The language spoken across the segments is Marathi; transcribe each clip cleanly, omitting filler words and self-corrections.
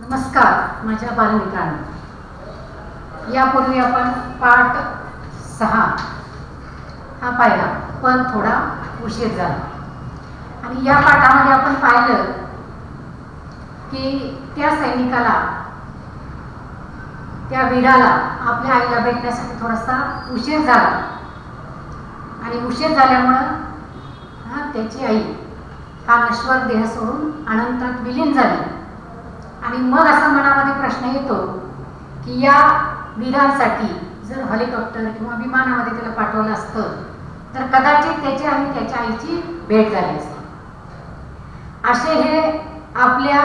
नमस्कार माझ्या बालमित्रांनो, यापूर्वी आपण पाठ 6 हा पाहिला, पण थोडा उशीर झाला. आणि या पाठामध्ये आपण पाहिलं की त्या सैनिकाला, त्या वीराला आपल्या आईला भेटण्यासाठी थोडासा उशीर झाला. आणि उशीर झाल्यामुळं त्याची आई हा नश्वर देह सोडून अनंतात विलीन झाली. आणि मग असा मनामध्ये प्रश्न येतो की या वीरांसाठी जर हेलिकॉप्टर किंवा विमानामध्ये त्याला पाठवलं असतं तर कदाचित त्याची आणि त्याच्या आईची भेट झाली असती. असे हे आपल्या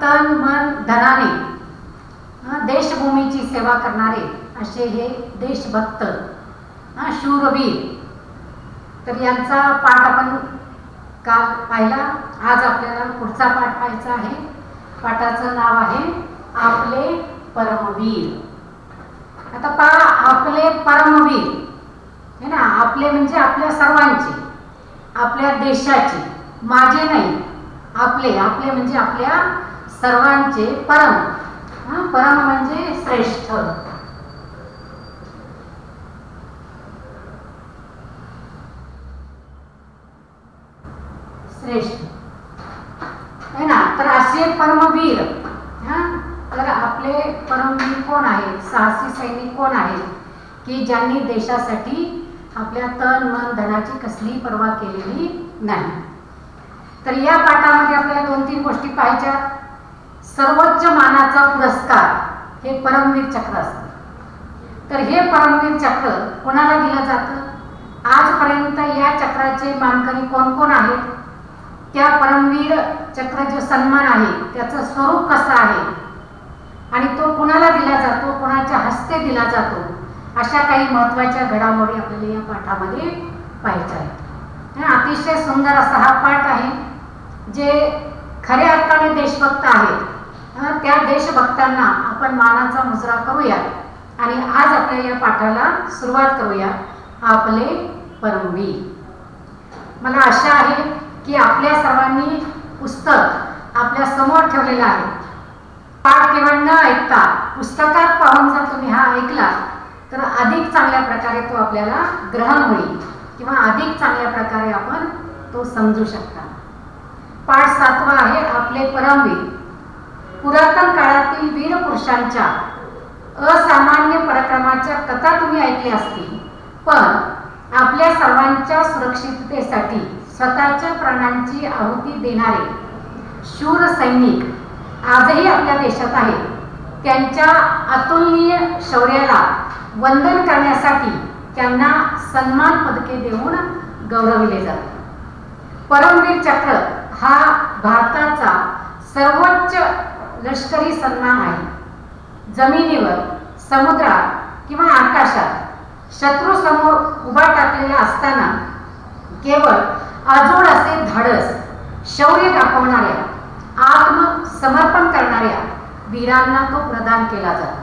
तन मन धनाने देशभूमीची सेवा करणारे असे हे देशभक्त शूरवीर, तर यांचा पाठ आपण काल पाहिला. आज आपल्याला पुढचा पाठ पाहायचा आहे. पाठाचं नाव आहे आपले परमवीर. आता पहा, आपले परमवीर हे ना, आपले म्हणजे आपल्या सर्वांचे, आपल्या देशाचे, माझे नाही, आपले. आपले म्हणजे आपल्या सर्वांचे परम. परम म्हणजे श्रेष्ठ. श्रेष्ठ है ना. तर असे परमवीर, तर आपले परमवीर कोण आहेत? साहसी सैनिक कोण आहेत की ज्यांनी देशासाठी आपल्या तन मन धनाची कसलीही पर्वा केलेली नाही. तर या पाठामध्ये आपल्याला 2-3 गोष्टी पाहायच्या. सर्वोच्च मानाचा पुरस्कार हे परमवीर चक्र असतं. तर हे परमवीर चक्र कोणाला दिलं जातं? आजपर्यंत या चक्राचे मानकरी कोण कोण आहेत? त्या परमवीर चक्र जो सन्मान आहे त्याचं स्वरूप कसं आहे आणि तो कोणाला दिला जातो, कोणाच्या हस्ते दिला जातो, अशा काही महत्त्वाच्या घडामोडी आपल्याला या पाठामध्ये पाहायच्या आहेत. अतिशय सुंदर असा हा पाठ आहे. जे खऱ्या अर्थाने देशभक्त आहेत त्या देशभक्तांना आपण मानाचा मुजरा करूया आणि आज आपल्या या पाठाला सुरुवात करूया. आपले परमवीर. मला आशा आहे की आपल्या सर्वांनी पुस्तक आपल्या समोर ठेवलेलं आहे. पाठ केवळ न ऐकता पुस्तकात पाहून जर तुम्ही हा ऐकला तर अधिक चांगल्या प्रकारे तो आपल्याला ग्रहण होईल किंवा अधिक चांगल्या प्रकारे आपण तो समजू शकता. पाठ 7 आहे आपले परमवीर. पुरातन काळातील वीर पुरुषांच्या असामान्य पराक्रमाच्या कथा तुम्ही ऐकल्या असतील, पण आपल्या सर्वांच्या सुरक्षिततेसाठी स्वतःच्या प्राणांची आहुती देणारे शूर सैनिक आजही आपल्या देशात आहेत. त्यांच्या अतुलनीय शौर्याला वंदन करण्यासाठी त्यांना सन्मान पदके देऊन गौरविले जाते. परमवीर चक्र हा भारताचा सर्वोच्च लष्करी सन्मान आहे. जमिनीवर, समुद्रात किंवा आकाशात शत्रू समोर उभा टाकलेला असताना केवळ अजोड असे धाडस, शौर्य दाखवणाऱ्या, आत्मसमर्पण करणाऱ्या वीरांना तो प्रदान केला जातो.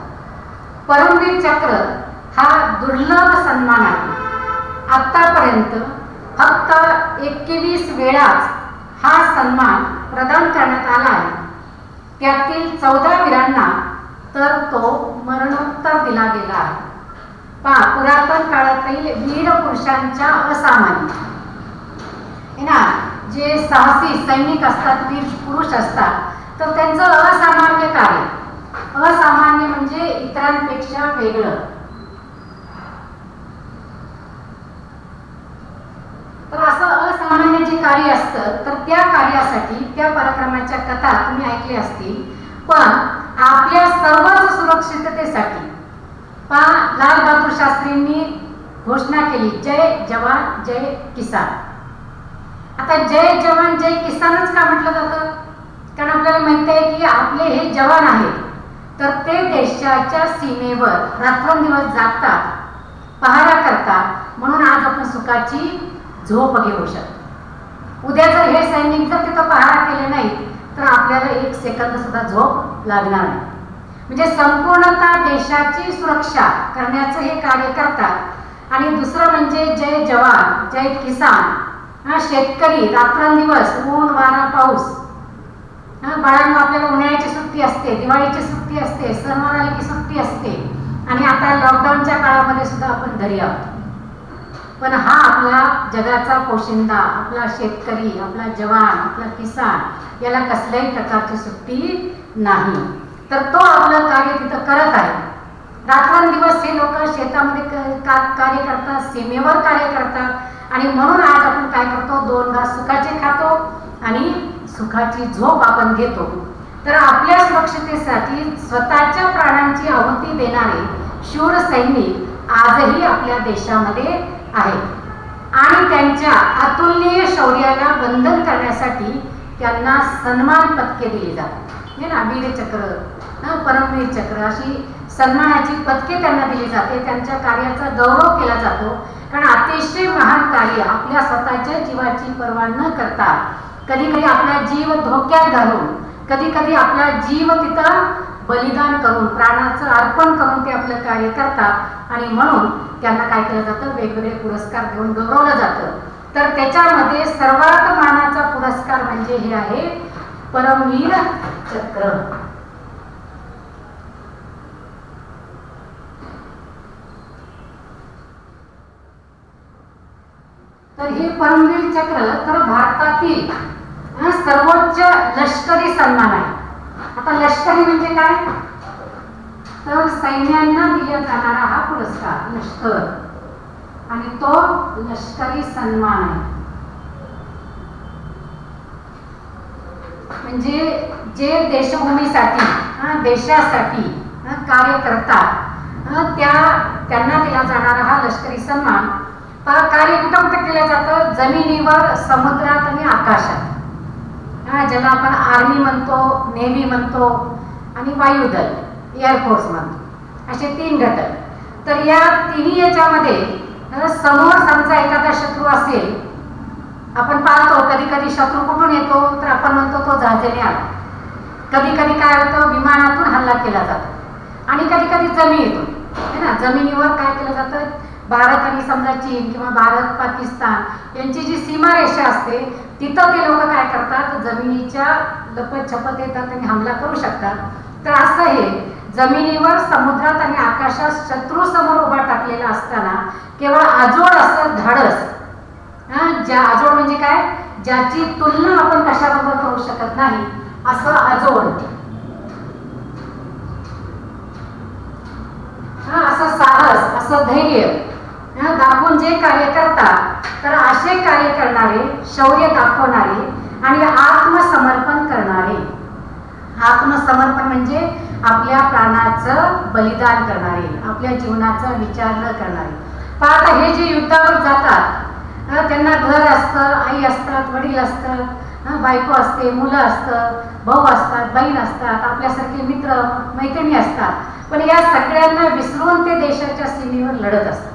परमवीर चक्र हा दुर्लभ सन्मान आहे. आतापर्यंत फक्त 21 वेळाच हा सन्मान प्रदान करण्यात आला आहे. त्यातील 14 वीरांना तर तो मरणोत्तर दिला गेला आहे. पुरातन काळातील वीर पुरुषांच्या असामान्य ना, जे साहसी सैनिक असतात, वीर पुरुष असतात, तर त्यांचं असामान्य कार्य, असामान्य म्हणजे इतरांपेक्षा वेगळं. तर असं असामान्य जे कार्य असतं तर त्या कार्यासाठी, त्या पराक्रमाच्या कथा तुम्ही ऐकल्या असतील, पण आपल्या सर्वच सुरक्षिततेसाठी लाल बहादूर शास्त्रींनी घोषणा केली, जय जवान जय किसान. आता जय जवान जय किसानच का म्हटलं जातं? कारण आपल्याला माहिती आहे की आपले हे जवान आहेत, तर ते देशाच्या सीमेवर रात्रंदिवस जागतात, पहारा करतात, म्हणून आज आपण सुखाची झोप घेऊ शकतो. उद्या जर हे सैनिक जर तिथं पहारा केले नाही तर आपल्याला 1 सेकंद सुद्धा झोप लागणार नाही. म्हणजे संपूर्णतः देशाची सुरक्षा करण्याचं हे कार्य करतात. आणि दुसरं म्हणजे जय जवान जय किसान. शेतकरी रात्रंदिवस ऊन वारा पाऊस, बाळांनो आपल्याला उन्हाळ्याची सुट्टी असते, दिवाळीची सुट्टी असते, सणवार आले की सुट्टी असते, आणि आता लॉकडाऊनच्या काळामध्ये सुद्धा आपण घरी आहोत. पण हा आपला जगाचा पोशिंदा, आपला शेतकरी, आपला जवान, आपला किसान याला कसल्याही प्रकारची सुट्टी नाही. तर तो आपलं कार्य तिथं करत आहे. रात्रंदिवस हे लोक शेतामध्ये कार्य करतात, सीमेवर कार्य करतात, आणि म्हणून आज आपण काय करतो, 2 घास सुखाचे खातो आणि सुखाची झोप आपण घेतो. तर आपल्या सुरक्षतेसाठी स्वतःच्या प्राणांची आहुती देणारे शूर सैनिक आजही आपल्या देशामध्ये आहेत, आणि त्यांच्या अतुलनीय शौर्याला वंदन करण्यासाठी त्यांना सन्मान पदके दिली जातात. हे ना, वीरचक्र, परमवीर चक्र अशी सन्मानाची पदके त्यांना दिली जाते. त्यांच्या कार्याचा गौरव केला जातो, कारण अतिशय महान कार्य आपल्या स्वतःच्या जीवाची पर्वा न करता, कधी कधी आपला जीव धोक्यात घालून, कधी कधी आपला जीव तिथं बलिदान करून, प्राणाचं अर्पण करून ते आपलं कार्य करतात, आणि म्हणून त्यांना काय केलं जातं, वेगवेगळे पुरस्कार देऊन गौरवलं जातं. तर त्याच्यामध्ये सर्वात मानाचा पुरस्कार म्हणजे हे आहे परमवीर चक्र. तर हे परमवीर चक्र तर भारतातील सर्वोच्च लष्करी सन्मान आहे. आता लष्करी म्हणजे काय, तर सैन्यांना दिला जाणारा हा पुरस्कार लष्कर, आणि तो लष्करी सन्मान आहे. म्हणजे जे देशभूमीसाठी, देशासाठी कार्य करतात त्यांना दिला जाणारा हा लष्करी सन्मान. कार्य कुठं कुठं केलं जातं, जमिनीवर, समुद्रात आणि आकाशात. ज्याला आपण आर्मी म्हणतो, नेव्ही म्हणतो, आणि वायुदल, एअरफोर्स म्हणतो, असे 3 घटक. तर या तिन्ही याच्यामध्ये समोर समजा एखादा शत्रू असेल, आपण पाहतो कधी कधी शत्रू कुठून येतो, तर आपण म्हणतो तो जहाजाने आला. कधी कधी काय होतं, विमानातून हल्ला केला जातो, आणि कधी कधी जमीन येतो, है ना. जमिनीवर काय केलं जातं, भारत आणि समजा चीन किंवा भारत पाकिस्तान यांची जी सीमारेषा असते तिथं ते लोक काय करतात, जमिनीच्या लपत छपत येतात आणि हमला करू शकतात. तर असं हे जमिनीवर, समुद्रात आणि आकाशात शत्रू समोर उभा टाकलेला असताना केवळ अजोड असं धाडस, ज्या अजोड म्हणजे काय, ज्याची तुलना आपण कशाबरोबर करू शकत नाही, असं अजोड, असं साहस, असं धैर्य दाखवून जे कार्य करतात, तर असे कार्य करणारे, शौर्य दाखवणारे आणि आत्मसमर्पण करणारे. आत्मसमर्पण म्हणजे आपल्या प्राणाचं बलिदान करणारे, आपल्या जीवनाचा विचार न करणारे. पाहता हे जे युद्धावर जातात, त्यांना घर असतं, आई असतात, वडील असतं, बायको असते, मुलं असतं, भाऊ असतात, बहीण असतात, आपल्यासारखे मित्र मैत्रिणी असतात. पण या सगळ्यांना विसरून ते देशाच्या सीमेवर लढत असतात.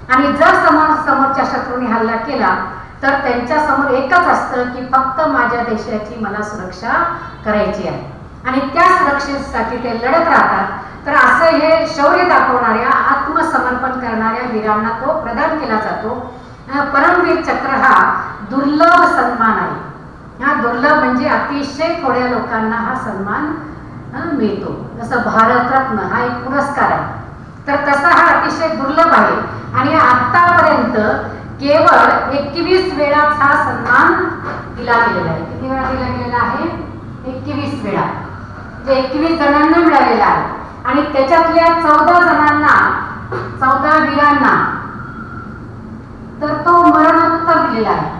आणि जर समोरच्या शत्रूने हल्ला केला तर त्यांच्या समोर एकच असतं की फक्त माझ्या देशाची मला सुरक्षा करायची आहे, आणि त्या सुरक्षेसाठी ते लढत राहतात. तर असं हे शौर्य दाखवणाऱ्या, आत्मसमर्पण करणाऱ्या वीरांना तो प्रदान केला जातो. परमवीर चक्र हा दुर्लभ सन्मान आहे. हा दुर्लभ म्हणजे अतिशय थोड्या लोकांना हा सन्मान मिळतो. जसं भारतरत्न हा एक पुरस्कार आहे, तर तसा हा अतिशय दुर्लभ आहे. आणि आतापर्यंत केवळ 21 वेळाच हा सन्मान दिला गेलेला आहे. किती वेळा दिला गेलेला आहे? 21 वेळा. जे 21 जणांना मिळालेला आहे, आणि त्याच्यातल्या 14 जणांना, 14 वीरांना तर तो मरणोत्तर दिलेला आहे.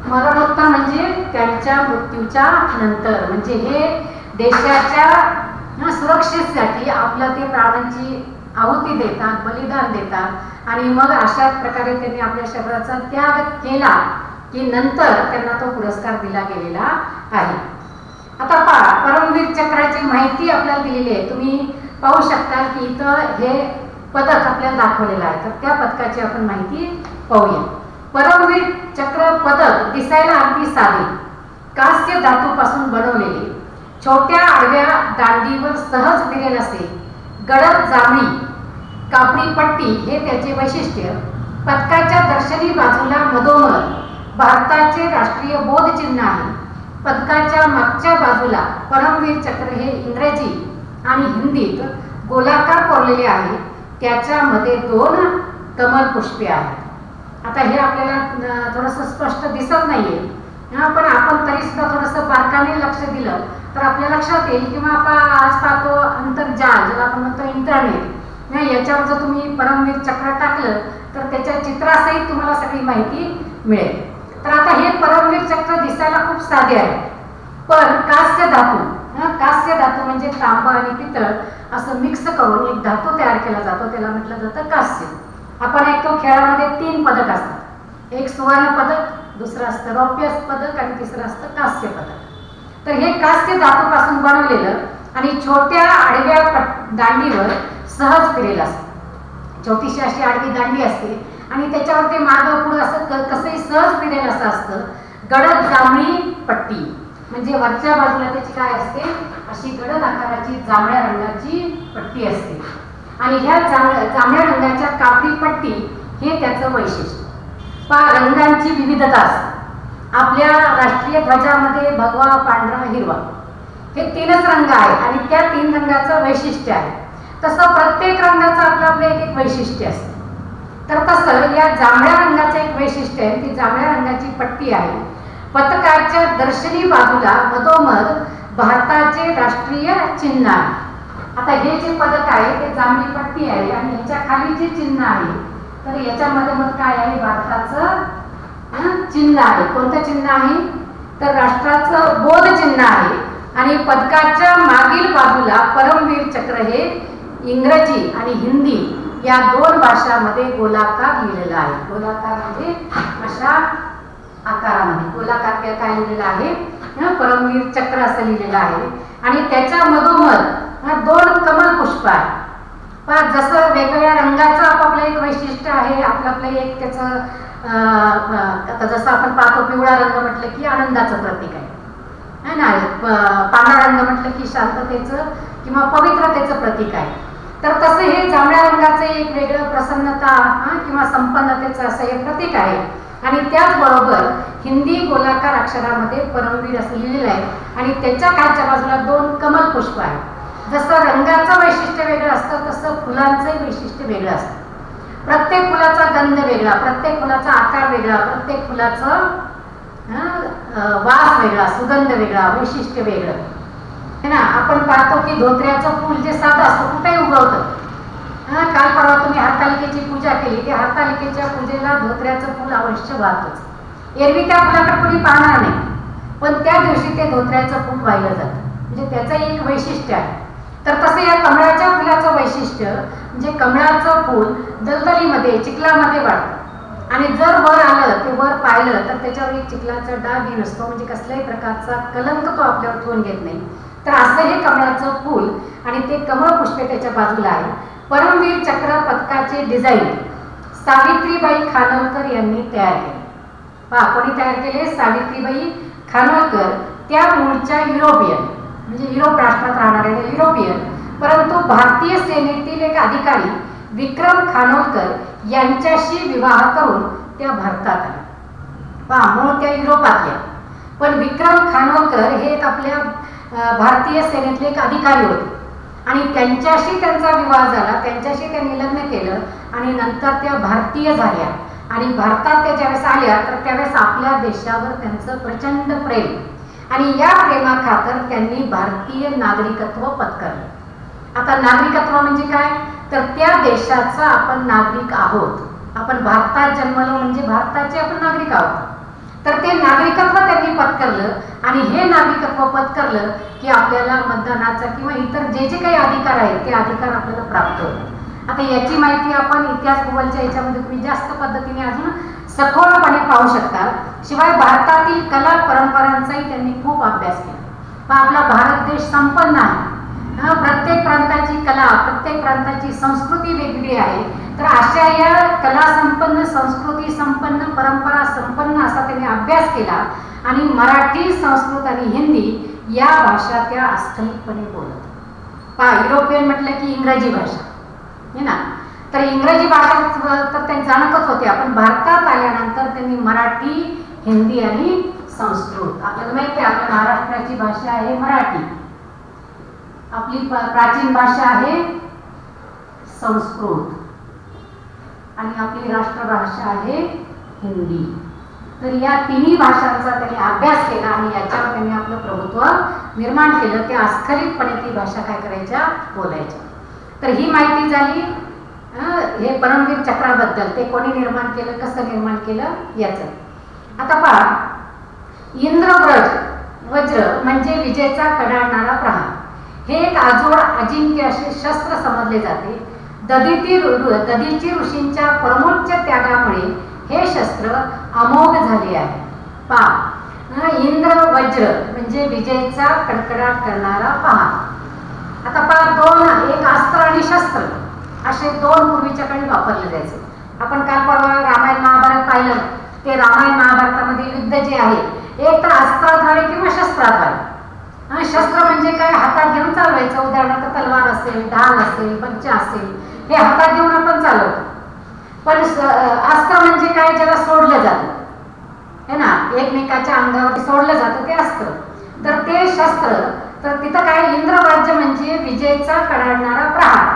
मरणोत्तर म्हणजे त्यांच्या मृत्यूच्या नंतर, म्हणजे हे देशाच्या सुरक्षेसाठी आपल्या ते प्राणांची आहुती देतात, बलिदान देतात, आणि मग अशा प्रकारे त्यांनी आपल्या शरीराचा त्याग केला की नंतर त्यांना तो पुरस्कार दिला गेलेला आहे. आता पहा, परमवीर चक्राची माहिती आपल्याला दिलेली आहे. तुम्ही पाहू शकता की इथं हे पदक आपल्याला दाखवलेलं आहे. तर त्या पदकाची आपण माहिती पाहूया. परमवीर चक्र पदक दिसायला अगदी साधे, कास्य धातूपासून बनवलेले, छोट्या आडव्या दांडीवर सहज मिळेल असे गडद जांभळी कापडी पट्टी हे त्याचे वैशिष्ट्य. पदकाच्या दर्शनी बाजूला मधोमध भारताचे राष्ट्रीय बोध चिन्ह आहे. पदकाच्या मागच्या बाजूला परमवीर चक्र हे इंग्रजी आणि हिंदीत गोलाकार कोरलेले आहे. त्याच्यामध्ये 2 कमल पुष्पे आहेत. आता हे आपल्याला थोडंसं स्पष्ट दिसत नाहीये, पण आपण तरी सुद्धा थोडंसं बारकाने लक्ष दिलं तर आपल्या लक्षात येईल. किंवा आपण आज पाहतो आंतरजाल, ज्याला आपण म्हणतो इंटरनेट, याच्यावर जर तुम्ही परमवीर चक्र टाकलं तर त्याच्या चित्रासहित तुम्हाला सगळी माहिती मिळेल. तर आता हे परमवीर चक्र दिसायला खूप साधे आहे, पण कास्य धातू म्हणजे तांबा आणि पितळ असं मिक्स करून एक धातू तयार केला जातो, त्याला म्हटलं जातं कास्य. आपण ऐकतो खेळामध्ये 3 पदक असतात, एक सुवर्ण पदक, दुसरं असतं रौप्य पदक आणि तिसरं असतं कास्य पदक. तर हे कास्य धातूपासून बनवलेलं आणि छोट्या आडव्या दांडीवर सहज फिरेल असतं. छोटीशी अशी आडवी दांडी असते आणि त्याच्यावर ते मागं पुढं असं कसंही सहज फिरेल असं असतं. गडद जांभळी पट्टी म्हणजे वरच्या बाजूला त्याची काय असते, अशी गडद आकाराची जांभळ्या रंगाची पट्टी असते. आणि ह्या जांभळ्या रंगाच्या कापडी पट्टी हे त्याचं वैशिष्ट्य. पहा, रंगांची विविधता असते. आपल्या राष्ट्रीय ध्वजामध्ये भगवा, पांढरा, हिरवा हे 3च रंग आहेत आणि त्या 3 रंगाचं वैशिष्ट्य आहे. तसं प्रत्येक रंगाचं आपलं एक वैशिष्ट्य असतं. तर तसं या जांभळ्या रंगाचं एक वैशिष्ट्य आहे, ती जांभळ्या रंगाची पट्टी आहे. पताकाच्या दर्शनी बाजूला मधोमध भारताचे राष्ट्रीय चिन्ह आहे. आता हे जे पदक आहे ते जांभळी पट्टी आहे आणि ह्याच्या खाली जे चिन्ह आहे तर याच्यामध्ये मग काय आहे, भारताचं चिन्ह आहे. कोणतं चिन्ह आहे तर राष्ट्राचं बोध चिन्ह आहे. आणि पदकाच्या मागील बाजूला परमवीर चक्र हे इंग्रजी आणि हिंदी या 2 भाषांमध्ये गोलाकार लिहिलेलं आहे. गोलाकार म्हणजे अशा आकारामध्ये गोलाकार काय लिहिलेलं आहे, परमवीर चक्र असं लिहिलेलं आहे. आणि त्याच्या मधोमध 2 कमल पुष्प आहे. पण जसं वेगवेगळ्या रंगाचं आपापलं एक वैशिष्ट्य आहे, आपलं एक त्याचं आता जसं आपण पाहतो पिवळा रंग म्हटलं की आनंदाचं प्रतीक आहे ना, पांढरा रंग म्हटलं की शांततेचं किंवा पवित्रतेचं प्रतीक आहे. तर तसं हे जांभळ्या रंगाचं एक वेगळं प्रसन्नता किंवा संपन्नतेचं असं एक प्रतीक आहे. आणि त्याचबरोबर हिंदी गोलाकार अक्षरामध्ये परमवीर असं लिहिलेलं आहे आणि त्याच्या खालच्या बाजूला 2 कमल पुष्प आहे. जसं रंगाचं वैशिष्ट्य वेगळं असतं तसं फुलांचंही वैशिष्ट्य वेगळं असतं. प्रत्येक फुलाचा गंध वेगळा, प्रत्येक फुलाचा आकार वेगळा, प्रत्येक फुलाचं वास वेगळा, सुगंध वेगळा, वैशिष्ट्य वेगळं है ना. आपण पाहतो की धोत्र्याचं फूल जे साधं असतं कुठेही उगवतं. काल परवा तुम्ही हरतालिकेची पूजा केली, त्या हरतालिकेच्या पूजेला धोत्र्याचं फूल अवश्य वाहतच. एरवी त्या फुलाकडे कोणी पाहणार नाही, पण त्या दिवशी ते धोत्र्याचं फूल वाहिलं जातं, म्हणजे त्याचं एक वैशिष्ट्य आहे. तर तसं या कमळाच्या फुलाचं वैशिष्ट्य म्हणजे कमळाचं फूल दलदलीमध्ये चिखलामध्ये वाढतं आणि जर वर आलं ते वर पाहिलं तर त्याच्यावर एक चिखलाचा डाग नसतो, म्हणजे कसल्याही प्रकारचा कलंक तो आपल्यावर ठेवून घेत नाही. तर असं हे कमळाचं फूल आणि ते कमळ पुष्पे त्याच्या बाजूला आहे. परमवीर चक्र पदकाचे डिझाईन सावित्रीबाई खानोलकर यांनी तयार केले. पहा, कोणी तयार केले, सावित्रीबाई खानोलकर. त्या मूळच्या युरोपियन म्हणजे युरोप राष्ट्रात राहणारे युरोपियन, परंतु भारतीय सेनेतील एक अधिकारी विक्रम खानोलकर यांच्याशी विवाह करून त्या भारतात आल्या. पहा, मूळ त्या युरोपातल्या, पण विक्रम खानोलकर हे आपल्या भारतीय सेनेतले एक अधिकारी होते आणि त्यांच्याशी त्यांचा विवाह झाला, त्यांच्याशी त्यांनी लग्न केलं आणि नंतर त्या भारतीय झाल्या. आणि भारतात त्या ज्यावेळेस आल्या तर त्यावेळेस आपल्या देशावर त्यांचं प्रचंड प्रेम आणि या प्रेमाखातर त्यांनी भारतीय नागरिकत्व पत्करलं. आता नागरिकत्व म्हणजे काय तर त्या देशाचा आपण नागरिक आहोत. आपण भारतात जन्मलो म्हणजे भारताचे आपण नागरिक आहोत. तर ते नागरिकत्व त्यांनी पत्करलं आणि हे नागरिकत्व पत्करलं की आपल्याला मतदानाचा किंवा इतर जे जे काही अधिकार आहेत ते अधिकार आपल्याला प्राप्त होतात. आता याची माहिती आपण इतिहास भूगोलच्या याच्यामध्ये तुम्ही जास्त पद्धतीने अजून सखोलपणे पाहू शकता. शिवाय भारतातील कला परंपरांचाही त्यांनी खूप अभ्यास केला. आपला भारत देश संपन्न आहे. प्रत्येक प्रांताची कला, प्रत्येक प्रांताची संस्कृती वेगळी आहे. तर अशा या कला संपन्न, संस्कृती संपन्न, परंपरा संपन्न असा त्यांनी अभ्यास केला आणि मराठी, संस्कृत आणि हिंदी या भाषा त्या अस्खलितपणे बोलत. पहा, युरोपियन म्हटलं की इंग्रजी भाषा है ना, तर इंग्रजी भाषा तर त्यांनी जाणतच होते. आपण भारतात आल्यानंतर त्यांनी मराठी, हिंदी आणि संस्कृत. आपल्याला माहिती आहे आपल्या महाराष्ट्राची भाषा आहे मराठी, आपली प्राचीन भाषा आहे संस्कृत आणि आपली राष्ट्रभाषा आहे हिंदी. तर या तिन्ही भाषांचा त्यांनी अभ्यास केला आणि याच्यावर त्यांनी आपलं प्रभुत्व निर्माण केलं. ते अस्खलितपणे ती भाषा काय करायच्या, बोलायच्या. तर ही माहिती झाली हे परमवीर चक्राबद्दल. ते कोणी निर्माण केलं, कसं निर्माण केलं याचं. आता पहा, इंद्रव्रज वज्र म्हणजे विजेचा कडाडणारा प्रहार. हे एक आजोड अजिंक्य असे शस्त्र समजले जाते. ददीची ऋषींच्या परमोच्च त्यागामुळे हे शस्त्र अमोघ झाले आहे. पहा, इंद्र वज्र म्हणजे विजेचा कडकडाट करणारा प्रहार. आता पहा, दोन, एक अस्त्र आणि शस्त्र असे दोन पूर्वीच्या काळी वापरले जायचे. आपण काल परवा रामायण महाभारत पाहिलं. ते रामायण महाभारतामध्ये युद्ध जे आहे एक तर अस्त्राद्वारे किंवा शस्त्राद्वारे. शस्त्र म्हणजे काय, हातात घेऊन चालवायचं. उदाहरणार्थ तलवार असेल, ढाल असेल, बच्चा असेल, हे हातात घेऊन आपण चालवतो. पण अस्त्र म्हणजे काय, ज्याला सोडलं जातं है ना, एकमेकाच्या अंगावरती सोडलं जातं ते अस्त्र. तर ते शस्त्र, तर तिथं काय, इंद्रवाज्य म्हणजे विजेचा कडाडणारा प्रहार.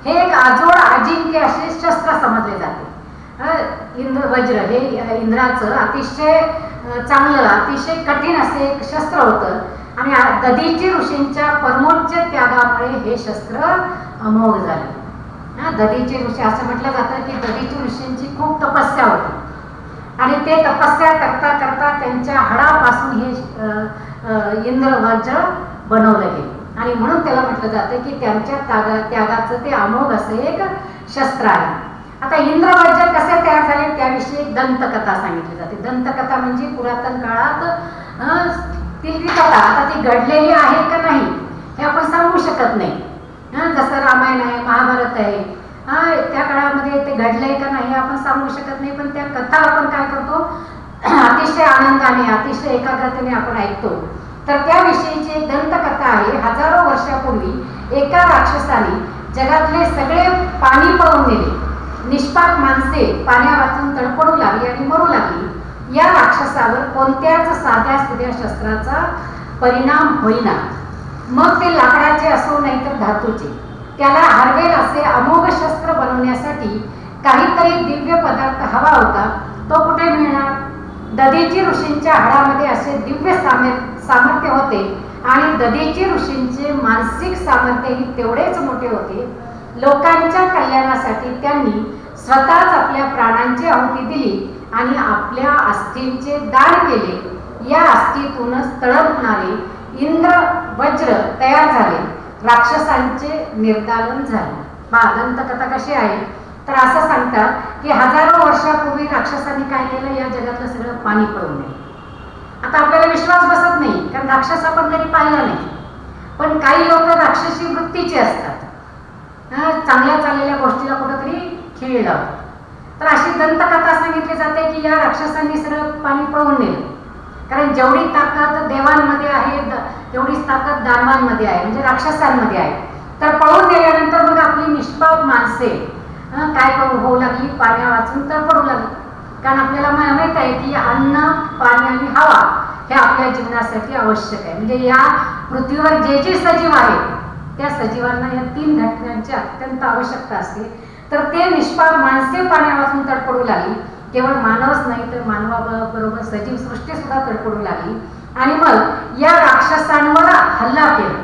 हे एक आजोड अजिंक्य असे शस्त्र समजले जाते. इंद्रवज्र हे इंद्राचं अतिशय चांगलं, अतिशय कठीण असे एक शस्त्र होतं आणि ददीची ऋषींच्या परमोच्च त्यागामुळे हे शस्त्र अमोघ झाले. ददीची ऋषी असं म्हटलं जातं की ददीची ऋषींची खूप तपस्या होती आणि ते तपस्या करता करता त्यांच्या हाडापासून हे इंद्रवज्र बनवलं गेलं आणि म्हणून त्याला म्हटलं जातं की त्यांच्या त्यागाचं ते अमोघ असं एक शस्त्र आहे. आता इंद्रवज्र कसे तयार झाले त्याविषयी एक दंतकथा सांगितली जाते. दंतकथा म्हणजे पुरातन काळात ती कथा, आता ती घडलेली आहे का नाही हे आपण सांगू शकत नाही. जसं रामायण आहे, महाभारत आहे, त्या काळामध्ये ते घडलंय का नाही आपण सांगू शकत नाही. पण त्या कथा आपण काय करतो, अतिशय आनंदाने, अतिशय एकाग्रतेने आपण ऐकतो. तर त्याविषयीची एक दंतकथा आहे. हजारो वर्षापूर्वी एका राक्षसाने जगातले सगळे पाणी पळवून नेले. निष्पाप माणसे पाण्या वाचून तडपडू लागली आणि मरू लागली. या राक्षसावर कोणत्याच साध्या सुध्या शस्त्राचा परिणाम होईना. मग ते लाकडाचे असो नाही तर धातूचे. त्याला हरवेल असे अमोघ शस्त्र बनवण्यासाठी काहीतरी दिव्य पदार्थ हवा होता. तो कुठे मिळणार? ददीची ऋषींच्या हाडामध्ये असे दिव्य सामर्थ्य होते आणि ददीची ऋषींचे मानसिक सामर्थ्यही तेवढेच मोठे होते. लोकांच्या कल्याणासाठी त्यांनी स्वतःच आपल्या प्राणांची आहुती दिली आणि आपल्या अस्थींचे दान केले. या अस्थीतूनच तळपणारे इंद्र वज्र तयार झाले. राक्षसांचे निर्दालन झाले. दंतकथा कशी आहे तर असं सांगतात की हजारो वर्षापूर्वी राक्षसांनी काय केलं, या जगातलं सगळं पाणी पळवून नेलं. आता आपल्याला विश्वास बसत नाही कारण राक्षस आपण कधी पाहिला नाही. पण काही लोक राक्षसी वृत्तीचे असतात. चांगल्या चाललेल्या गोष्टीला कुठंतरी खीळ लावतात. तर अशी दंतकथा सांगितली जाते की या राक्षसांनी सगळं पाणी पळवून नेलं. कारण जेवढी ताकद देवांमध्ये आहे तेवढीच ताकद दानवांमध्ये आहे, म्हणजे राक्षसांमध्ये आहे. तर पळून गेल्यानंतर मग आपली निष्पाप माणसे काय करू होऊ लागली, पाण्या वाचून तर पडू लागली. कारण आपल्याला माहित आहे की अन्न, पाणी आणि हवा हे आपल्या जीवनासाठी आवश्यक आहे. म्हणजे या पृथ्वीवर जे जे सजीव आहेत त्या सजीवांना या तीन घटकांची अत्यंत आवश्यकता असते. तर ते निष्पाप माणसे पाण्या वाचून तडपडू लागली. केवळ मानवच नाही तर मानवाबरोबर सजीव सृष्टी सुद्धा तडपडू लागली आणि मग या राक्षसांवर हल्ला केला.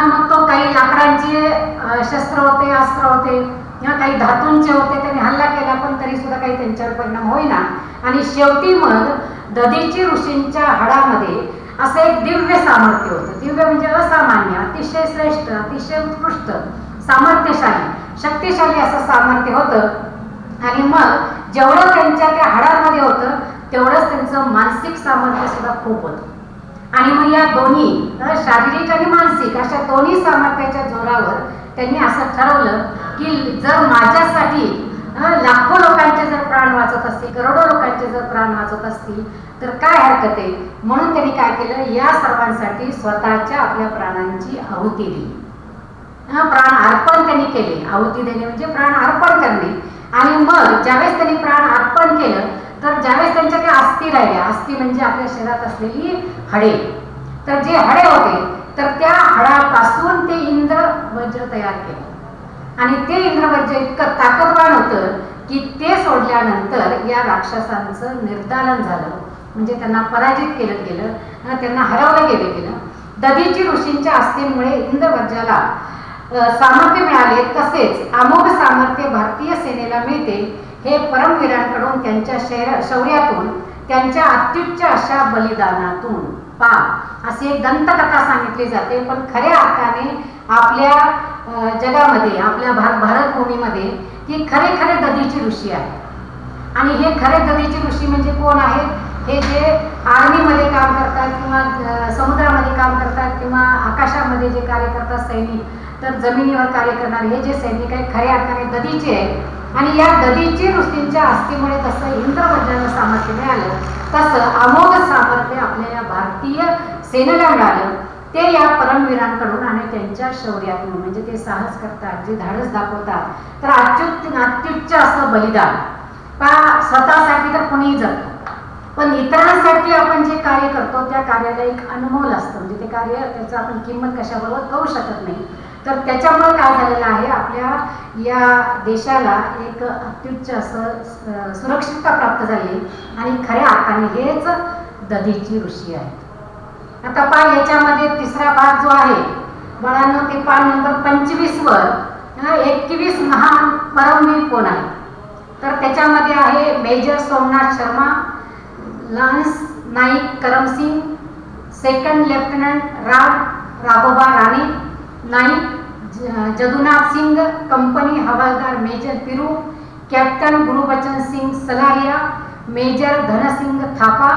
मग तो काही लाकडांचे शस्त्र होते, अस्त्र होते, काही धातूंचे होते, त्यांनी हल्ला केला पण तरी सुद्धा काही त्यांच्यावर परिणाम होईना. आणि शेवटी मग ददीची ऋषींच्या हाडामध्ये असं एक दिव्य सामर्थ्य होतं. दिव्य म्हणजे असामान्य, अतिशय श्रेष्ठ, अतिशय उत्कृष्ट, सामर्थ्यशाली, शक्तिशाली असं सामर्थ्य होतं. आणि मग जेवढं त्यांच्या त्या हाडांमध्ये होतं तेवढंच त्यांचं मानसिक सामर्थ्य सुद्धा खूप होतं. आणि मग या दोन्ही शारीरिक आणि मानसिक अशा दोन्ही सामर्थ्याच्या जोरावर त्यांनी असं ठरवलं की जर माझ्यासाठी लाखो लोकांचे जर प्राण वाचत असतील, करोडो लोकांचे जर प्राण वाचत असतील तर काय हरकत आहे. म्हणून त्यांनी काय केलं, या सर्वांसाठी स्वतःच्या आपल्या प्राणांची आहुती दिली. प्राण अर्पण त्यांनी केले. आहुती देणे म्हणजे प्राण अर्पण करणे. आणि मग ज्यावेळेस त्यांनी प्राण अर्पण केलं तर ज्यावेळेस त्यांच्या त्या अस्थी अस्थी राहिल्या. अस्थी म्हणजे आपल्या शरीरात असलेली हाडे. तर जे हाडे होते तर त्या हाडापासून ते इंद्र वज्र तयार केलं आणि ते इंद्रवज्र इतकं ताकदवान होतं की ते सोडल्यानंतर या राक्षसांचं निर्दालन झालं, म्हणजे त्यांना पराजित केलं गेलं, त्यांना हरवलं गेलं. दधीची ऋषींच्या अस्थींमुळे इंद्रवज्राला सामर्थ्य मिळाले, तसेच अमोघ सामर्थ्य भारतीय सेनेला मिळते. हे परमवीरांकडून त्यांच्या शौर्यातून, त्यांच्या अत्युच्च अशा बलिदानातून पा अशी एक दंतकथा सांगितली जाते. पण खऱ्या अर्थाने आपल्या जगामध्ये, आपल्या भारतभूमीमध्ये ही खरे दधीची ऋषी आहे. आणि हे खरे दधीची ऋषी म्हणजे कोण आहेत? हे जे आर्मीमध्ये काम करतात किंवा समुद्रामध्ये काम करतात किंवा आकाशामध्ये जे कार्य करतात सैनिक, तर जमिनीवर कार्य करणारे हे जे सैनिक आहेत खऱ्या अर्थाने दधीचे आहेत. आणि या दधीची ऋषींच्या अस्थीमुळे जसं इंद्रवज्राला सामर्थ्य मिळालं, तसं अमोघ सामर्थ्य आपल्या या भारतीय सेनेला मिळालं. ते या परमवीरांकडून आणि त्यांच्या शौर्यातून, म्हणजे ते साहस करतात, जे धाडस दाखवतात, तर अत्युच्च असं बलिदान. स्वतःसाठी तर कोणीही जगतो, पण इतरांसाठी आपण जे कार्य करतो त्या कार्याला एक अनमोल असतं, म्हणजे ते कार्य त्याचं आपण किंमत कशाबरोबर करू शकत नाही. तर त्याच्यामुळे काय झालेलं आहे, आपल्या या देशाला एक अत्युच्च असं सुरक्षितता प्राप्त झाली आणि खऱ्या अर्थाने हेच दधीची ऋषी आहेत. आता पान याच्यामध्ये तिसरा भाग जो आहे बाळांनो, ते पान नंबर 25 वर 21 महान परमवीर कोण आहे. तर त्याच्यामध्ये आहे major Somnath Sharma, lance Naik Karam Singh, second lieutenant Raghoba Rane Naik, Jadunath Singh, company havildar major Piru, captain Gurbachan Singh Salaria, major Dhan Singh Thapa,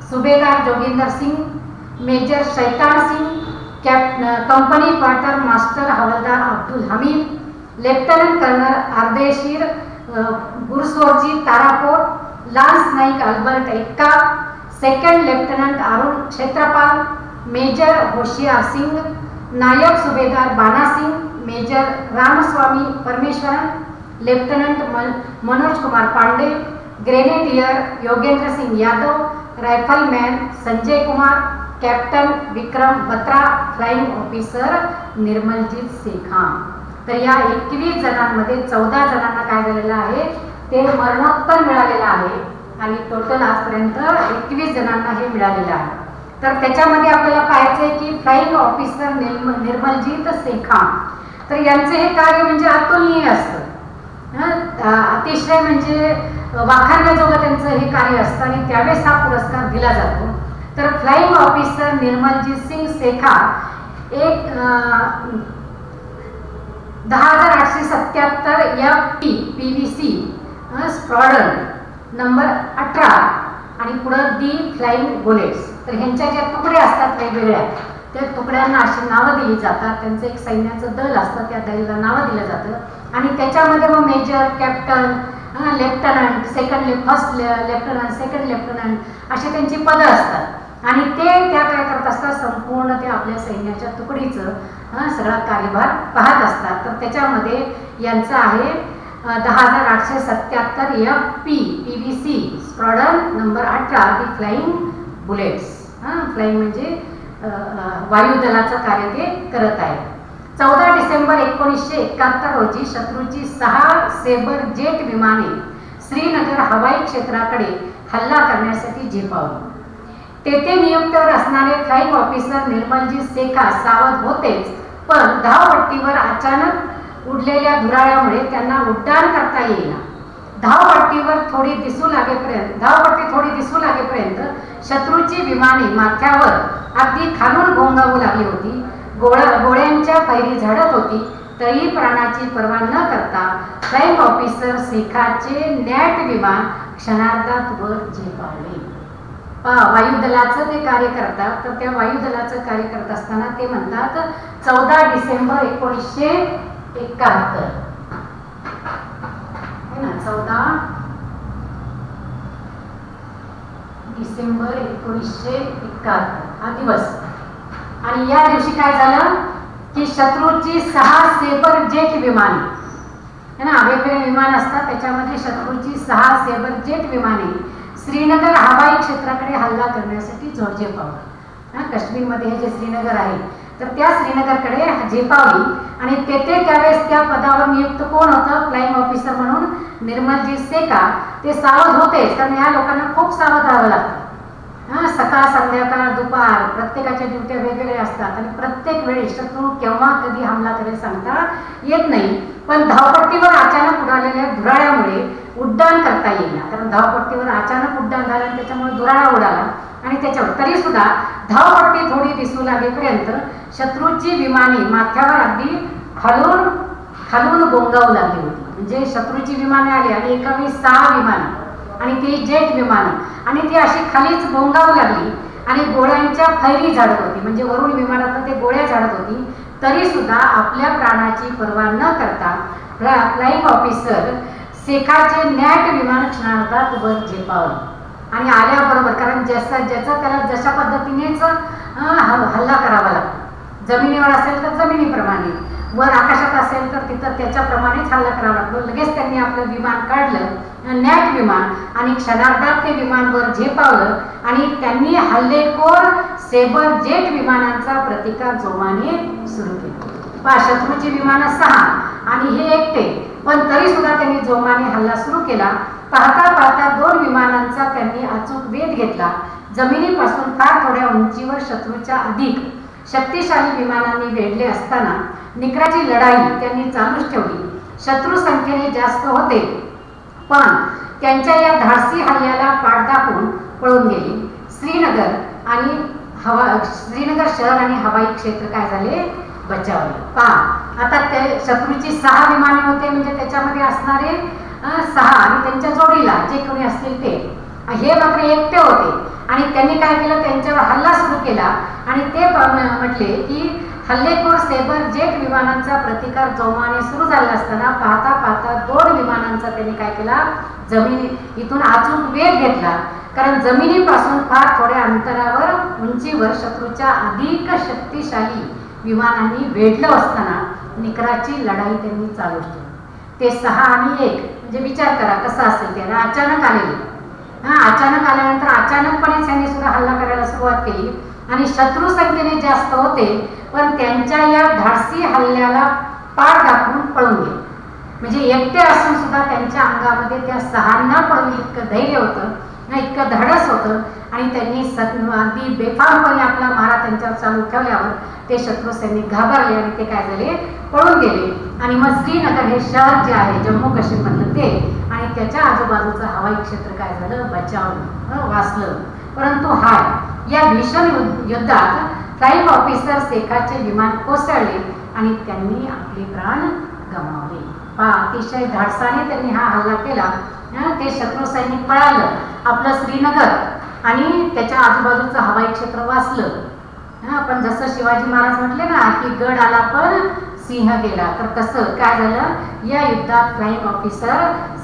subedar Joginder Singh, major Shaitan Singh, company quarter master havildar Abdul Hamid, lieutenant colonel Ardeshir Burzorji Tarapore, lance Naik Albert Ekka, second lieutenant Arun Khetarpal, major Hoshiar Singh, naib subedar Bana Singh, major Ramaswamy Parameswaran, lieutenant Manoj Kumar Pandey, grenadier Yogendra Singh Yadav, रायफलमॅन Sanjay Kumar, captain Vikram Batra, flying officer Nirmaljit शेखाम. तर या 21 जणांमध्ये 14 जणांना काय झालेलं आहे, ते मरणोत्तर मिळालेलं आहे आणि टोटल आजपर्यंत 21 जणांना हे मिळालेलं आहे. तर त्याच्यामध्ये आपल्याला पाहायचंय की फ्लाइंग ऑफिसर निर्मलजीत शेखाम, तर यांचे हे कार्य म्हणजे अतुलनीय असतं, अतिशय म्हणजे वाखाणण्याजोगं त्यांचं हे कार्य असतं आणि त्यावेळेस हा पुरस्कार दिला जातो. तर फ्लाइंग ऑफिसर निर्मलजीत सिंग शेखार एक 10,877 FP-PVC स्क्वॉड्रन नंबर 18 आणि पुढं दी फ्लाइंग बुलेट्स. तर ह्यांच्या ज्या तुकडे असतात वेगवेगळ्या, त्या तुकड्यांना अशी नावं दिली जातात. त्यांचं एक सैन्याचं दल असतं, त्या दलाला नावं दिलं जातं आणि त्याच्यामध्ये मग major, captain, lieutenant, first lieutenant, second lieutenant अशी त्यांची पदं असतात आणि ते त्या काय करत असतात, संपूर्ण ते आपल्या सैन्याच्या तुकडीचं सगळा कार्यभार पाहत असतात. तर त्याच्यामध्ये यांचं आहे 10,877 FP-PVC स्क्वॉड्रन नंबर 18 दी फ्लाइंग बुलेट्स. फ्लाइंग म्हणजे वायुदलाचं कार्य ते करत आहे. 14 डिसेंबर 1971 रोजी शत्रूची 6 सेबर जेट विमाने श्रीनगर हवाई क्षेत्राकडे हल्ला करण्यासाठी झेपावली. तेथे नियुक्त असणारे फ्लाइंग ऑफिसर निर्मलजीत शेखार सावध होतेच, पण धावपट्टीवर अचानक उडलेल्या धुराळ्यामुळे त्यांना उड्डाण करता येईना. धावपट्टी थोडी दिसू लागेपर्यंत शत्रूची विमाने माथ्यावर अगदी खालून घोंगावू लागली होती. गोळ्यांच्या फैरी झडत होती, तरी प्राणाची पर्वा न करता फ्लाइंग ऑफिसर शेखारचे नॅट विमान क्षणार्धात वर झेपावले. वायुदलाचं ते कार्य करतात. तर त्या वायुदलाचं कार्य करत असताना ते म्हणतात 14 डिसेंबर 1971 है ना, 14 डिसेंबर 1971 हा दिवस. आणि या दिवशी काय झालं की शत्रूची 6 सेबर जेट विमाने है ना, वेगवेगळे विमान असतात, त्याच्यामध्ये शत्रूची 6 सेबर जेट विमाने श्रीनगर हवाई क्षेत्राकडे हल्ला करण्यासाठी झेपावलं. काश्मीरमध्ये हे जे श्रीनगर आहे तर त्या श्रीनगरकडे झेपावली आणि तेथे त्यावेळेस त्या पदावर नियुक्त कोण होतं, फ्लाइंग ऑफिसर म्हणून निर्मलजीत सेका. ते सावध होतेच, कारण या लोकांना खूप सावध राहावं लागतं. सकाळ संध्याकाळ दुपार प्रत्येकाच्या ड्युट्या वेगवेगळ्या असतात आणि प्रत्येक वेळी शत्रू केव्हा कधी हमला करेल सांगता येत नाही. पण धावपट्टीवर अचानक उडालेल्या धुराळ्यामुळे उड्डाण करता येईल, कारण धावपट्टीवर अचानक उड्डाण झालं आणि त्याच्यामुळे धुराळा उडाला आणि त्याच्यावर तरी सुद्धा धावपट्टी थोडी दिसू लागेपर्यंत शत्रूची विमाने माथ्यावर अगदी खालून खालून गोंगावू लागली होती. म्हणजे शत्रूची विमाने आली आणि एका वेळी 6 विमानं आणि ती जेट विमानं आणि ती अशी खालीच गोंगावू लागली आणि गोळ्यांच्या फैरी झाडत होती. म्हणजे वरून विमानातून ते गोळ्या झाडत होती. तरी सुद्धा आपल्या प्राणाची पर्वा न करता फ्लाइंग ऑफिसर सेखाचे नॅट विमान क्षणार्धात वर झेपावलं आणि आल्याबरोबर, कारण ज्याचा त्याला जशा पद्धतीनेच हल्ला करावा लागतो, जमिनीवर असेल तर जमिनीप्रमाणे, वर आकाशात असेल तर तिथं त्याच्याप्रमाणेच हल्ला करावा लागतो. लगेच त्यांनी आपलं विमान काढलं, नॅट विमान, आणि क्षणार्धात ते विमान वर झेपावलं आणि त्यांनी हल्लेखोर सेबर जेट विमानांचा प्रतिकार जोमाने सुरू केला. शत्रूची विमानं 6 आणि हे एकटे, पण तरी सुद्धा त्यांनी जोमाने हल्ला सुरू केला. पाहता पाहता 2 विमानांचा त्यांनी अचूक वेध घेतला. जमिनीपासून फार थोड्या उंचीवर शत्रूच्या अधिक शक्तिशाली विमानांनी वेढले असताना निकराची लढाई त्यांनी चालूच ठेवली. शत्रू संख्येने जास्त होते, पण त्यांच्या या धाडसी हल्ल्याला पाठ दाखवून पळून गेले. श्रीनगर शहर आणि हवाई क्षेत्र काय झाले, बचावले. पहा आता ते शत्रूची 6 विमाने होते, म्हणजे त्याच्यामध्ये असणारे 6 आणि त्यांच्या जोडीला जे कोणी असतील ते, हे मात्र एकटे होते. आणि त्यांनी काय केलं, त्यांच्यावर हल्ला सुरू केला आणि ते म्हटले की हल्लेखोर सेबर जेट विमानांचा प्रतिकार जोमाने सुरू झाला असताना पाहता पाहता 2 विमानांचा त्यांनी काय केला, इथून अचूक वेध घेतला. कारण जमिनीपासून फार थोड्या अंतरावर उंचीवर शत्रूच्या अधिक शक्तिशाली विमानांनी वेढलं असताना निकराची लढाई त्यांनी चालू ठेवली. ते 6 आणि 1 म्हणजे विचार करा कसं असेल ते. अचानक आलेले, अचानक आल्यानंतर अचानकपणे त्यांनी सुद्धा हल्ला करायला सुरुवात केली आणि शत्रू संख्येने जास्त होते, पण त्यांच्या या धाडसी हल्ल्याला पाठ दाखवून पळून गेले. म्हणजे एकटे असून सुद्धा त्यांच्या अंगामध्ये त्या 6 पळून इतकं धैर्य होतं, इतकं धाडस होतं आणि त्यांनी अगदी बेफामपणे आपला मारा त्यांच्यावर चालू ठेवल्यावर ते शत्रू सैनिक घाबरले आणि ते काय झाले, पळून गेले. आणि मग श्रीनगर हे शहर जे आहे जम्मू काश्मीरमधलं ते आणि त्याच्या आजूबाजूचं हवाई क्षेत्र काय झालं, बचावलं, वाचलं. परंतु या भीषण युद्धात फ्लाइंग ऑफिसर सेखाचे विमान कोसळले आणि त्यांनी आपले प्राण गमावले. अतिशय धाडसाने त्यांनी हा हल्ला केला. ते शत्रू सैनिक पळालं, आपलं श्रीनगर आणि त्याच्या आजूबाजूचं हवाई क्षेत्र वाचलं. पण जसं शिवाजी महाराज म्हटले ना की गड आला पण सिंह गेला, तर कसं काय झालं, या युद्धात फ्लाइंग ऑफिसर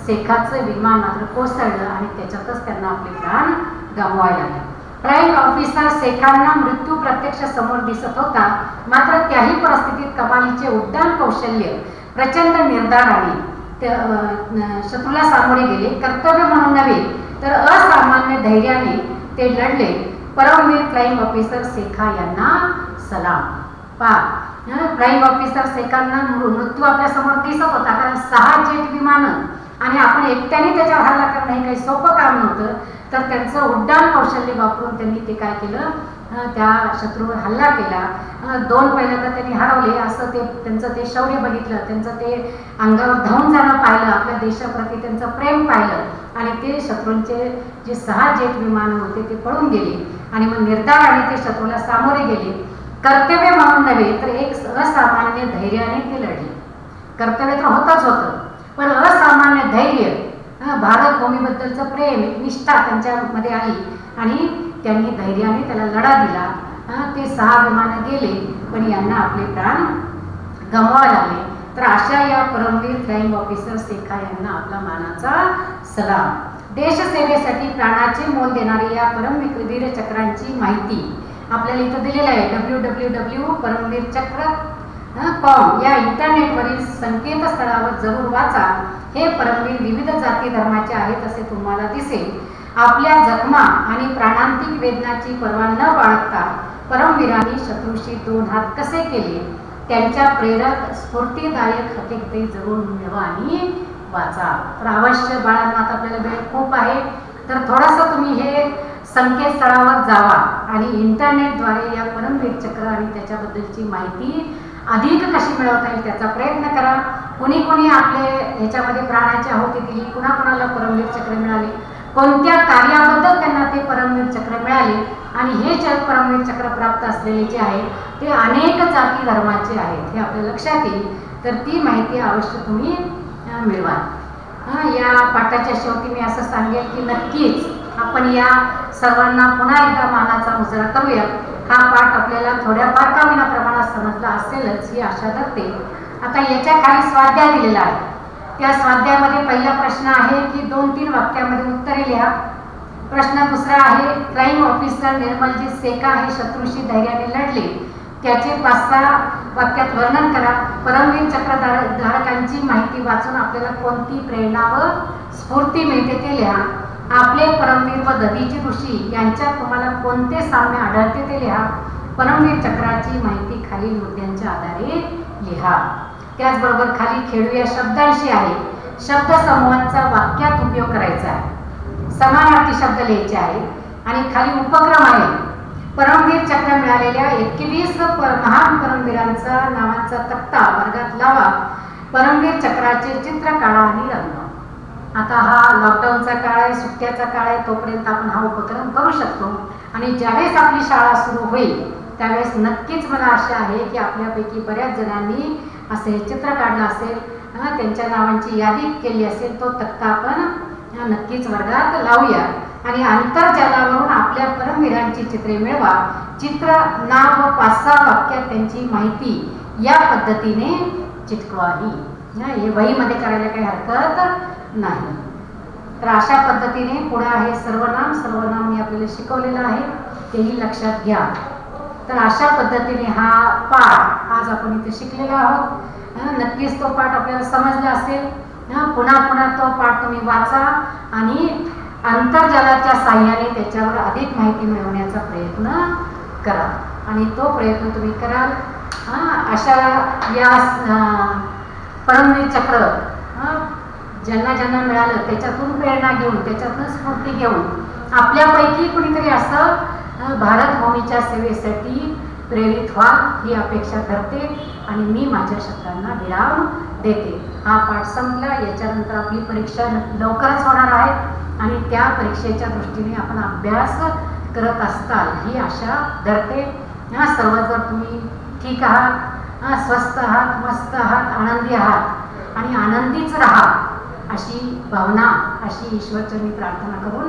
सेखाचं विमान मात्र कोसळलं आणि त्याच्यातच त्यांना आपले प्राण गमवायला लागले. फ्लाइंग ऑफिसर सेखांना मृत्यू प्रत्यक्ष समोर दिसत होता, मात्र त्याही परिस्थितीत कमालीचे उड्डाण कौशल्य, प्रचंड निर्धाराने शत्रूला सामोरे गेले. कर्तव्य म्हणून नव्हे तर असामान्य धैर्याने ते लढले. परमवीर फ्लाइंग ऑफिसर सेखा यांना सलाम. फ्लाइंग ऑफिसर सेखांना मृत्यू आपल्या समोर दिसत होता, कारण 6 जेट विमानं आणि आपण एकट्याने त्याच्यावर हल्ला करणं हे काही सोपं काम नव्हतं. तर त्यांचं उड्डाण कौशल्य वापरून त्यांनी ते काय केलं, त्या शत्रूवर हल्ला केला. 2 पहिल्यांदा त्यांनी हरवले, असं ते त्यांचं ते शौर्य बघितलं, त्यांचं ते अंगावर धावून जाणं पाहिलं, आपल्या देशाप्रती त्यांचं प्रेम पाहिलं आणि ते शत्रूंचे जे 6 जेट विमानं होते ते पळून गेले आणि मग निर्धाराने ते शत्रूला सामोरे गेले. कर्तव्य म्हणून नव्हे तर एक असामान्य धैर्याने ते लढले. कर्तव्य तर होतच होतं, पण असामान्य धैर्य, भारत भूमीबद्दलचं प्रेम, एक निष्ठा त्यांच्यामध्ये आली आणि त्यांनी धैर्याने त्याला लढा दिला. ते 6 विमानं गेले, पण यांना आपले प्राण गमवावे लागले. तर अशा या परमवीर फ्लाइंग ऑफिसर सेखा यांना आपला मानाचा सलाम. देशसेवेसाठी प्राणाचे मोल देणारे या परमवीर चक्रांची माहिती आपल्याला इथं दिलेलं आहे. www.परमवीरचक्र कॉम या इंटरनेटवरील संकेतस्थळावर जरूर वाचा. हे परमवीर विविध जाती धर्माचे आहेत असे तुम्हाला दिसेल. आपल्या जखमा आणि प्राणांतिक वेदनाची पर्वा न बाळगता परमवीरांनी शत्रूशी 2 हात कसे केले, त्यांच्या प्रेरक स्फूर्तिदायक हकीकते जरूर मिळवा आणि वाचा. तर अवश्य बाळांना, आता आपल्याला वेळ खूप आहे, तर थोडंसं तुम्ही हे संकेतस्थळावर जावा आणि इंटरनेटद्वारे या परमवीर चक्र आणि त्याच्याबद्दलची माहिती अधिक कशी मिळवता येईल त्याचा प्रयत्न करा. कोणी कोणी आपले ह्याच्यामध्ये प्राणाची आहुती दिली, कुणाकुणाला परमवीर चक्र मिळाले, कोणत्या कार्याबद्दल त्यांना ते परमवीर चक्र मिळाले, आणि हे परमवीर चक्र प्राप्त असलेले जे आहे ते अनेक जाती धर्माचे आहेत हे आपल्या लक्षात येईल. तर ती माहिती अवश्य तुम्ही मिळवा. या पाठाच्या शेवटी मी असं सांगेल की नक्कीच आपण या सर्वांना पुन्हा एकदा मानाचा मुजरा करूया. हा पाठ आपल्याला थोड्याफार का विना प्रमाणात समजला असेलच ही आशा धरते. आता याच्या खाली स्वाध्याय दिलेला आहे. त्या स्वाध्यायामध्ये पहिला प्रश्न आहे की 2-3 वाक्यामध्ये उत्तरे लिहा. प्रश्न दुसरा आहे, क्राईम ऑफिसर निर्मलजीत सेका हे शत्रूशी धैर्याने लढले, त्याचे 5-6 वाक्यात वर्णन करा. परमवीर चक्रधारकांची माहिती वाचून आपल्याला कोणती प्रेरणा व स्फूर्ती मिळते ते लिहा. आपले परमवीर व दधीची ऋषी यांच्यात तुम्हाला कोणते साम्य आढळते ते लिहा. परमवीर चक्राची माहिती खालील मुद्द्यांच्या आधारे लिहा. त्याचबरोबर खाली खेळूया शब्दांशी आहे. शब्द समूहांचा वाक्यात उपयोग करायचा आहे. समानार्थी शब्द लिहायचे आहेत आणि खाली उपक्रम आहे. परमवीर चक्र मिळालेल्या 21 महान परमवीरांचा नावांचा तक्ता वर्गात लावा. परमवीर चक्राचे चित्र काढा आणि रंगवा. आता हा लॉकडाऊनचा काळ आहे, सुट्ट्याचा काळ आहे, तोपर्यंत आपण हा उपक्रम करू शकतो. आणि ज्यावेळेस आपली शाळा सुरू होईल त्यावेळेस नक्कीच मला आशा आहे की आपल्यापैकी बऱ्याच जणांनी असे चित्र काढलं असेल, त्यांच्या नावांची यादी केली असेल. तो तक्ता आपण नक्कीच वर्गात लावूया आणि आंतरजालावरून आपल्या परमवीरांची चित्रे मिळवा. चित्र, नाव व 5-6 वाक्यात त्यांची माहिती या पद्धतीने चिटकवावी. हे वहीमध्ये करायला काही हरकत नाही. तर अशा पद्धतीने पुढे आहे सर्वनाम मी आपल्याला शिकवलेलं आहे, तेही लक्षात घ्या. तर अशा पद्धतीने हा पाठ आज आपण इथे शिकलेलो आहोत. नक्कीच तो पाठ आपल्याला समजला असेल. पुन्हा तो पाठ तुम्ही वाचा आणि आंतरजालाच्या साह्याने त्याच्यावर अधिक माहिती मिळवण्याचा प्रयत्न करा आणि तो प्रयत्न तुम्ही कराल. अशा या परमवीर चक्र ज्यांना ज्यांना मिळालं त्याच्यातून प्रेरणा घेऊन, त्याच्यातून स्फूर्ती घेऊन आपल्यापैकी कुणीतरी असं भारतभूमीच्या सेवेसाठी प्रेरित व्हा ही अपेक्षा करते आणि मी माझ्या शब्दांना विराम देते. हा पाठ संपला. याच्यानंतर आपली परीक्षा लवकरच होणार आहे आणि त्या परीक्षेच्या दृष्टीने आपण अभ्यास करत असताल ही आशा धरते. सर्व जर तुम्ही ठीक आहात, स्वस्थ आहात, मस्त आहात, आनंदी आहात आणि आनंदीच राहा अशी भावना, अशी ईश्वरचरणी प्रार्थना करून